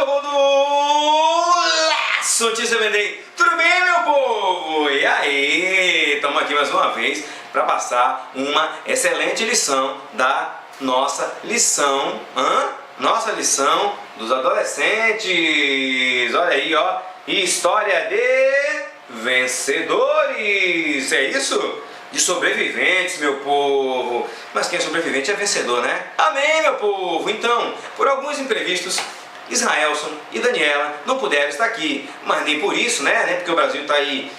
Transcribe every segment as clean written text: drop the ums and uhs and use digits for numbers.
povo do Laço Notícia Vendei. Tudo bem, meu povo? E aí? Estamos aqui mais uma vez para passar uma excelente lição da nossa lição, nossa lição dos adolescentes. Olha aí, ó, história de vencedores. É isso? De sobreviventes, meu povo. Mas quem é sobrevivente é vencedor, né? Amém, meu povo. Então, por alguns imprevistos, Israelson e Daniela não puderam estar aqui, mas nem por isso, né? Porque o Brasil está aí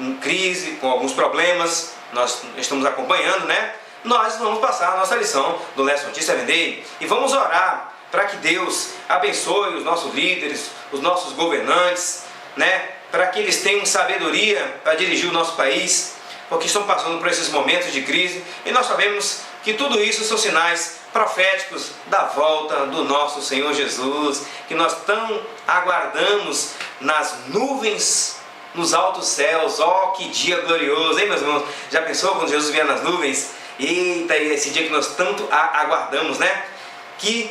em crise, com alguns problemas, nós estamos acompanhando, né? Nós vamos passar a nossa lição do Laço Notícia Vendei e vamos orar para que Deus abençoe os nossos líderes, os nossos governantes, né? Para que eles tenham sabedoria para dirigir o nosso país, porque estão passando por esses momentos de crise e nós sabemos que tudo isso são sinais proféticos da volta do nosso Senhor Jesus, que nós tão aguardamos nas nuvens, nos altos céus. Ó, que dia glorioso, hein, meus irmãos? Já pensou quando Jesus vier nas nuvens? Eita, esse dia que nós tanto aguardamos, né? Que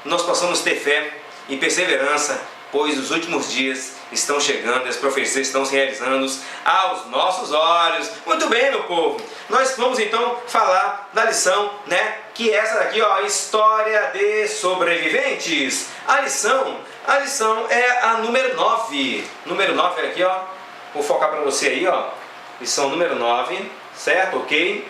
nós possamos ter fé e perseverança, pois os últimos dias estão chegando e as profecias estão se realizando aos nossos olhos. Muito bem, meu povo, nós vamos então falar da lição, né? Que é essa daqui, ó, história de sobreviventes. A lição é a número 9. Número 9 aqui, ó. Vou focar para você aí, ó. Lição número 9, certo? Ok?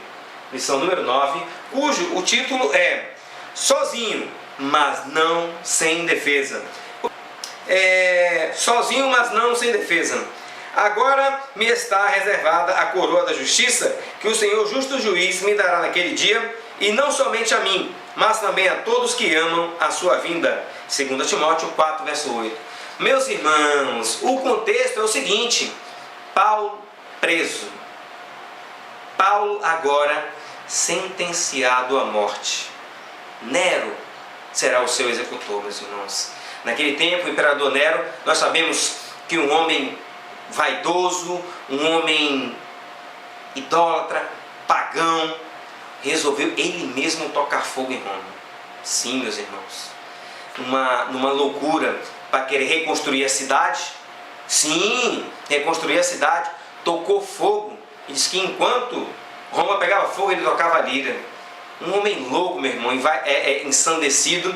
Lição número 9, cujo o título é Sozinho, mas não sem defesa. Sozinho, mas não sem defesa. Agora me está reservada a coroa da justiça, que o Senhor justo juiz me dará naquele dia, e não somente a mim, mas também a todos que amam a sua vinda. 2 Timóteo 4, verso 8. Meus irmãos, o contexto é o seguinte: Paulo preso. Paulo agora sentenciado à morte. Nero será o seu executor, meus irmãos. Naquele tempo, o imperador Nero, nós sabemos que um homem vaidoso, um homem idólatra, pagão, resolveu ele mesmo tocar fogo em Roma. Sim, meus irmãos, numa loucura para querer reconstruir a cidade. Sim, reconstruir a cidade, tocou fogo e diz que enquanto Roma pegava fogo, ele tocava a lira. Um homem louco, meu irmão, ensandecido,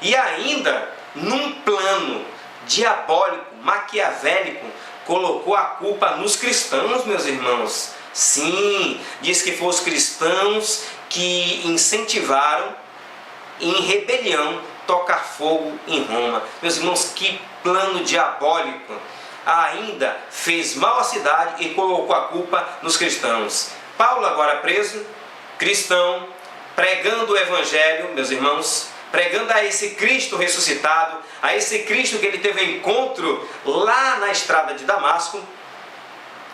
e ainda num plano diabólico, maquiavélico, colocou a culpa nos cristãos, meus irmãos. Sim, diz que foram os cristãos que incentivaram em rebelião tocar fogo em Roma. Meus irmãos, que plano diabólico! Ainda fez mal à cidade e colocou a culpa nos cristãos. Paulo agora preso, cristão, pregando o evangelho, meus irmãos, pregando a esse Cristo ressuscitado, a esse Cristo que ele teve um encontro lá na estrada de Damasco,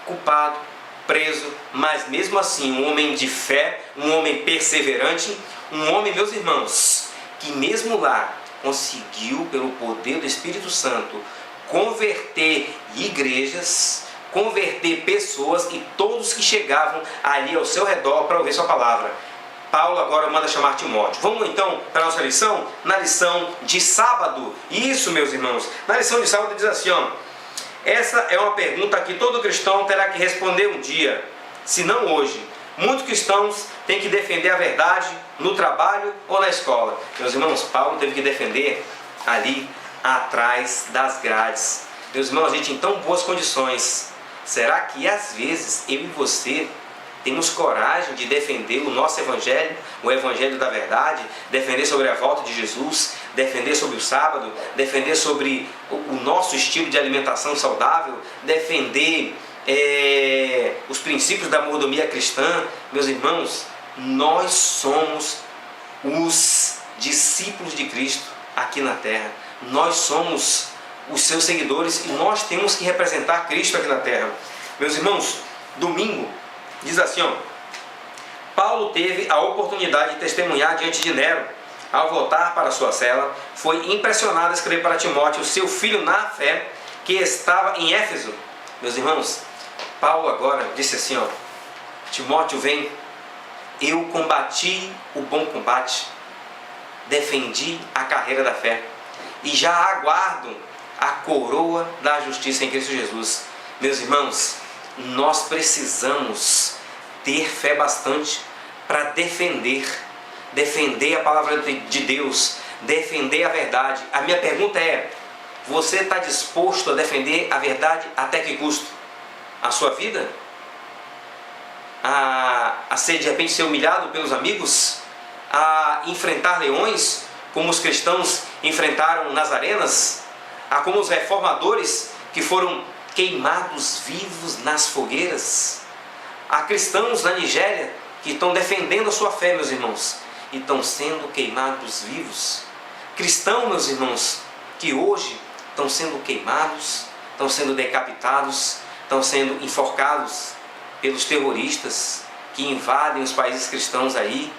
culpado, preso, mas mesmo assim um homem de fé, um homem perseverante, um homem, meus irmãos, que mesmo lá conseguiu, pelo poder do Espírito Santo, converter igrejas, converter pessoas e todos que chegavam ali ao seu redor para ouvir sua palavra. Paulo agora manda chamar Timóteo. Vamos então para a nossa lição? Na lição de sábado. Isso, meus irmãos. Na lição de sábado diz assim, ó. Essa é uma pergunta que todo cristão terá que responder um dia, se não hoje. Muitos cristãos têm que defender a verdade no trabalho ou na escola. Meus irmãos, Paulo teve que defender ali atrás das grades. Meus irmãos, a gente em tão boas condições. Será que às vezes eu e você temos coragem de defender o nosso evangelho, o evangelho da verdade, defender sobre a volta de Jesus, defender sobre o sábado, defender sobre o nosso estilo de alimentação saudável, defender os princípios da mordomia cristã? Meus irmãos, nós somos os discípulos de Cristo aqui na terra. Nós somos os seus seguidores e nós temos que representar Cristo aqui na terra. Meus irmãos, domingo, diz assim, ó, Paulo teve a oportunidade de testemunhar diante de Nero. Ao voltar para sua cela, foi impressionado a escrever para Timóteo, seu filho na fé, que estava em Éfeso. Meus irmãos, Paulo agora disse assim, ó, Timóteo, vem, eu combati o bom combate, defendi a carreira da fé, e já aguardam a coroa da justiça em Cristo Jesus. Meus irmãos, nós precisamos ter fé bastante para defender a palavra de Deus, defender a verdade. A minha pergunta é: você está disposto a defender a verdade até que custo? A sua vida? A ser de repente ser humilhado pelos amigos? A enfrentar leões como os cristãos enfrentaram nas arenas? A como os reformadores que foram queimados vivos nas fogueiras? Há cristãos na Nigéria que estão defendendo a sua fé, meus irmãos, e estão sendo queimados vivos. Cristãos, meus irmãos, que hoje estão sendo queimados, estão sendo decapitados, estão sendo enforcados pelos terroristas que invadem os países cristãos aí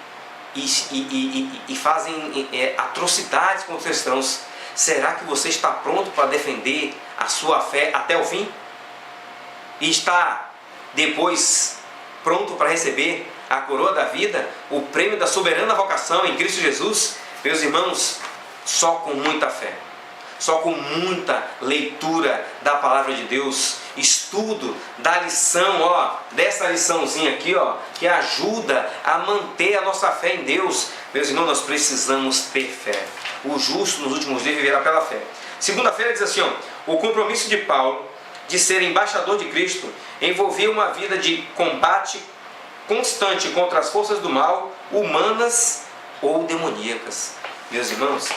e fazem atrocidades contra os cristãos. Será que você está pronto para defender a sua fé até o fim? E está depois pronto para receber a coroa da vida, o prêmio da soberana vocação em Cristo Jesus? Meus irmãos, só com muita fé, só com muita leitura da palavra de Deus, estudo da lição, dessa liçãozinha aqui, que ajuda a manter a nossa fé em Deus. Meus irmãos, nós precisamos ter fé. O justo nos últimos dias viverá pela fé. Segunda-feira diz assim, o compromisso de Paulo de ser embaixador de Cristo envolvia uma vida de combate constante contra as forças do mal, humanas ou demoníacas. Meus irmãos,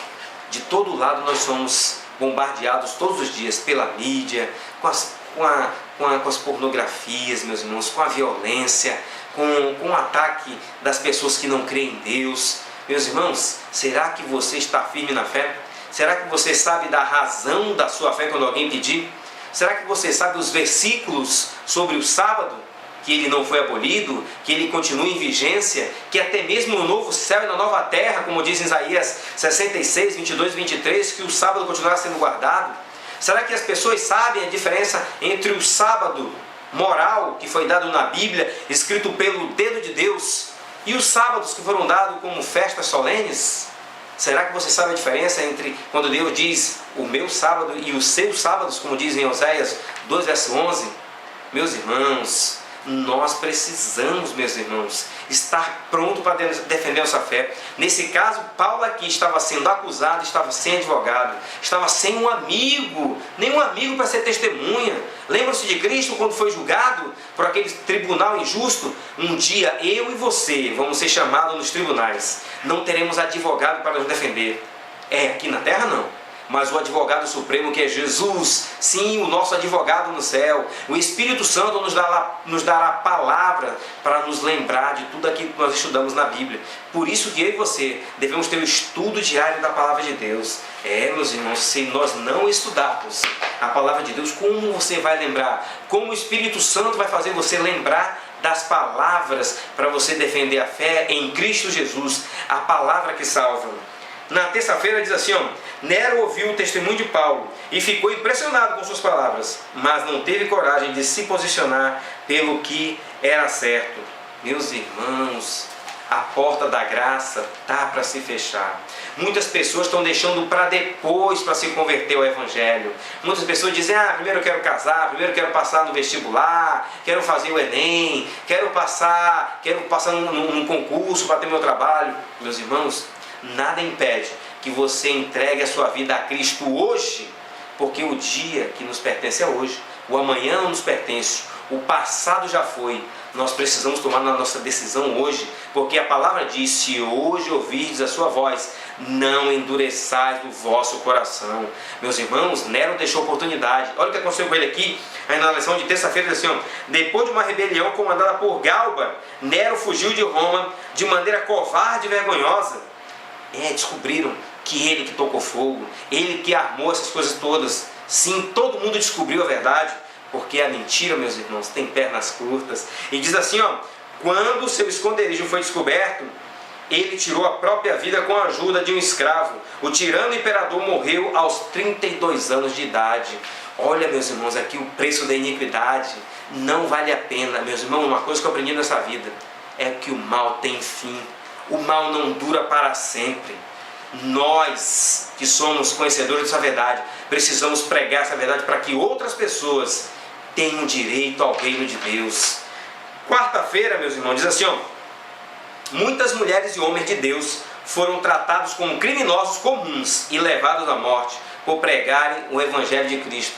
de todo lado nós somos bombardeados todos os dias pela mídia, com as pornografias, meus irmãos, com a violência, com o ataque das pessoas que não creem em Deus. Meus irmãos, será que você está firme na fé? Será que você sabe da razão da sua fé quando alguém pedir? Será que você sabe os versículos sobre o sábado? Que ele não foi abolido, que ele continua em vigência, que até mesmo no novo céu e na nova terra, como diz em Isaías 66, 22 e 23, que o sábado continuará sendo guardado? Será que as pessoas sabem a diferença entre o sábado moral, que foi dado na Bíblia, escrito pelo dedo de Deus, e os sábados que foram dados como festas solenes? Será que você sabe a diferença entre quando Deus diz o meu sábado e os seus sábados, como diz em Oséias 2, verso 11? Meus irmãos, nós precisamos, meus irmãos, estar pronto para defender nossa fé. Nesse caso, Paulo aqui estava sendo acusado, estava sem advogado, estava sem um amigo, nenhum amigo para ser testemunha. Lembram-se de Cristo quando foi julgado por aquele tribunal injusto? Um dia eu e você vamos ser chamados nos tribunais. Não teremos advogado para nos defender. Aqui na terra não. Mas o advogado supremo, que é Jesus, sim, o nosso advogado no céu, o Espírito Santo nos dará a palavra para nos lembrar de tudo aquilo que nós estudamos na Bíblia. Por isso que eu e você devemos ter o estudo diário da palavra de Deus. Meus irmãos, se nós não estudarmos a palavra de Deus, como você vai lembrar? Como o Espírito Santo vai fazer você lembrar das palavras para você defender a fé em Cristo Jesus, a palavra que salva? Na terça-feira diz assim, Nero ouviu o testemunho de Paulo e ficou impressionado com suas palavras, mas não teve coragem de se posicionar pelo que era certo. Meus irmãos, a porta da graça está para se fechar. Muitas pessoas estão deixando para depois para se converter ao Evangelho. Muitas pessoas dizem, primeiro eu quero casar, primeiro eu quero passar no vestibular, quero fazer o Enem, quero passar num concurso para ter meu trabalho. Meus irmãos, nada impede que você entregue a sua vida a Cristo hoje, porque o dia que nos pertence é hoje, o amanhã não nos pertence, o passado já foi. Nós precisamos tomar a nossa decisão hoje, porque a palavra diz, se hoje ouvirdes a sua voz, não endureçais o vosso coração. Meus irmãos, Nero deixou oportunidade. Olha o que aconteceu com ele aqui, aí na lição de terça-feira, diz assim, depois de uma rebelião comandada por Galba, Nero fugiu de Roma de maneira covarde e vergonhosa. Descobriram que ele que tocou fogo, ele que armou essas coisas todas. Sim, todo mundo descobriu a verdade, porque a mentira, meus irmãos, tem pernas curtas. E diz assim, quando o seu esconderijo foi descoberto, ele tirou a própria vida com a ajuda de um escravo. O tirano imperador morreu aos 32 anos de idade. Olha, meus irmãos, aqui o preço da iniquidade não vale a pena. Meus irmãos, uma coisa que eu aprendi nessa vida é que o mal tem fim. O mal não dura para sempre. Nós, que somos conhecedores dessa verdade, precisamos pregar essa verdade para que outras pessoas tenham direito ao reino de Deus. Quarta-feira, meus irmãos, diz assim, ó: muitas mulheres e homens de Deus foram tratados como criminosos comuns e levados à morte por pregarem o Evangelho de Cristo.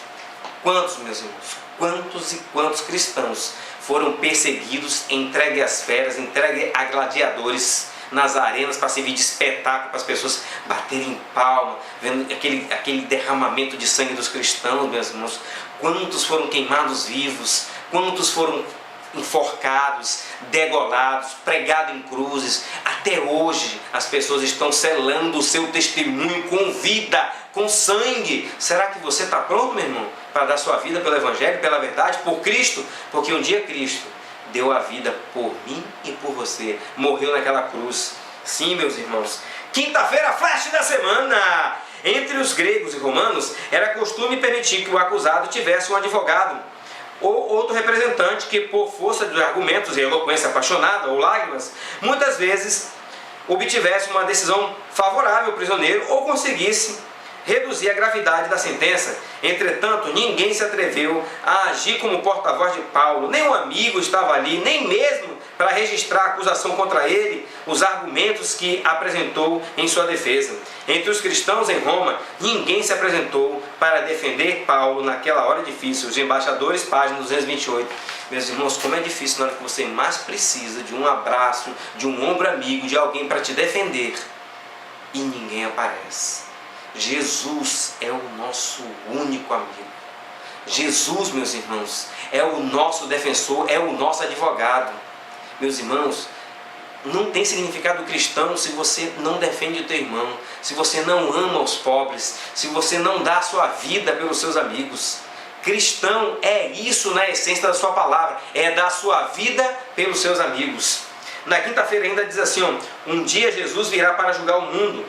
Quantos, meus irmãos, quantos e quantos cristãos foram perseguidos, entregues às feras, entregues a gladiadores nas arenas para servir de espetáculo para as pessoas baterem palma, vendo aquele derramamento de sangue dos cristãos, meus irmãos. Quantos foram queimados vivos, quantos foram enforcados, degolados, pregados em cruzes. Até hoje as pessoas estão selando o seu testemunho com vida, com sangue. Será que você está pronto, meu irmão, para dar sua vida pelo Evangelho, pela verdade, por Cristo? Porque um dia Cristo deu a vida por mim e por você, morreu naquela cruz. Sim, meus irmãos. Quinta-feira, flash da semana. Entre os gregos e romanos era costume permitir que o acusado tivesse um advogado ou outro representante que, por força de argumentos e eloquência apaixonada ou lágrimas, muitas vezes obtivesse uma decisão favorável ao prisioneiro ou conseguisse reduzir a gravidade da sentença. Entretanto, ninguém se atreveu a agir como porta-voz de Paulo. Nem um amigo estava ali, nem mesmo para registrar a acusação contra ele, os argumentos que apresentou em sua defesa. Entre os cristãos em Roma, ninguém se apresentou para defender Paulo naquela hora difícil. Os embaixadores, página 228. Meus irmãos, como é difícil na hora que você mais precisa de um abraço, de um ombro amigo, de alguém para te defender, e ninguém aparece. Jesus é o nosso único amigo. Jesus, meus irmãos, é o nosso defensor, é o nosso advogado. Meus irmãos, não tem significado cristão se você não defende o teu irmão, se você não ama os pobres, se você não dá a sua vida pelos seus amigos. Cristão é isso na essência da sua palavra, é dar a sua vida pelos seus amigos. Na quinta-feira ainda diz assim, ó: um dia Jesus virá para julgar o mundo,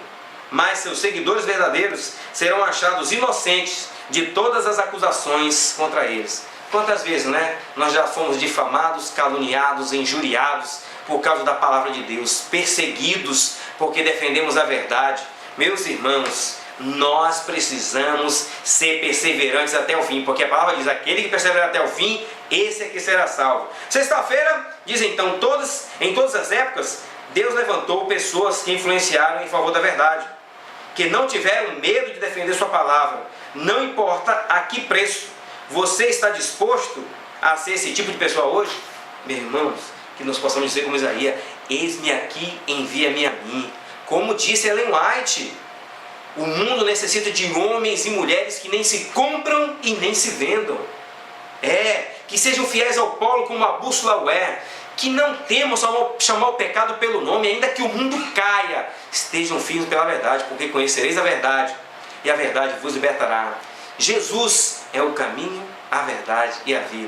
mas seus seguidores verdadeiros serão achados inocentes de todas as acusações contra eles. Quantas vezes, nós já fomos difamados, caluniados, injuriados por causa da palavra de Deus, perseguidos porque defendemos a verdade. Meus irmãos, nós precisamos ser perseverantes até o fim, porque a palavra diz: aquele que persevera até o fim, esse é que será salvo. Sexta-feira diz então: em todas as épocas, Deus levantou pessoas que influenciaram em favor da verdade, que não tiveram medo de defender sua palavra, não importa a que preço. Você está disposto a ser esse tipo de pessoa hoje? Meus irmãos, que nós possamos dizer como Isaías: eis-me aqui, envia-me a mim. Como disse Ellen White, o mundo necessita de homens e mulheres que nem se compram e nem se vendam. Que sejam fiéis ao polo como a bússola o é, que não temam chamar o pecado pelo nome, ainda que o mundo caia. Estejam firmes pela verdade, porque conhecereis a verdade, e a verdade vos libertará. Jesus é o caminho, a verdade e a vida.